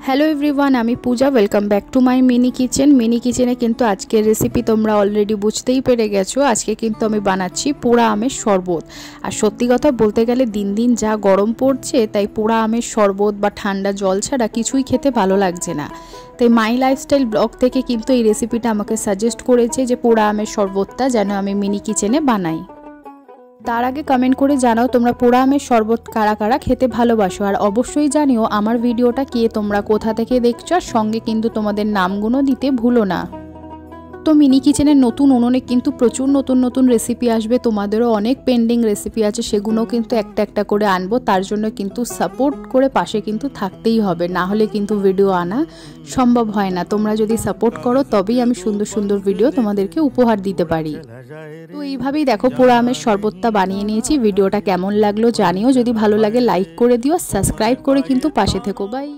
Hello everyone, আমি Puja. Welcome back to my mini কিচেনে কিন্তু আজকের রেসিপি তোমরা অলরেডি বুঝতেই পেরে গেছো। আজকে কিন্তু আমি বানাচ্ছি পোড়া আমের শরবত। আর সত্যি কথা বলতে গেলে দিন দিন যা গরম পড়ছে, তাই পোড়া আমের শরবত বা ঠান্ডা জল ছাড়া কিছুই খেতে ভালো লাগছে না। তাই মাই লাইফস্টাইল ব্লগ থেকে কিন্তু এই রেসিপিটা আমাকে সাজেস্ট করেছে যে পোড়া আমের শরবতটা যেন আমি মিনি কিচেনে বানাই। তার আগে কমেন্ট করে জানাও তোমরা পোড়া আমের শরবত কারা কারা খেতে ভালোবাসো, আর অবশ্যই জানিও আমার ভিডিওটা কে তোমরা কোথা থেকে দেখছো, আর সঙ্গে কিন্তু তোমাদের নামগুলো দিতে ভুলো না। তো মিনি কিচেনের নতুন উনুনে কিন্তু প্রচুর নতুন নতুন রেসিপি আসবে। তোমাদেরও অনেক পেন্ডিং রেসিপি আছে, সেগুলোও কিন্তু একটা একটা করে আনবো। তার জন্য কিন্তু সাপোর্ট করে পাশে কিন্তু থাকতেই হবে, না হলে কিন্তু ভিডিও আনা সম্ভব হয় না। তোমরা যদি সাপোর্ট করো তবেই আমি সুন্দর সুন্দর ভিডিও তোমাদেরকে উপহার দিতে পারি। তো এইভাবেই দেখো পোড়া আমের শরবতটা বানিয়ে নিয়েছি। ভিডিওটা কেমন লাগলো জানিও, যদি ভালো লাগে লাইক করে দিও, সাবস্ক্রাইব করে কিন্তু পাশে থেকো। বাই।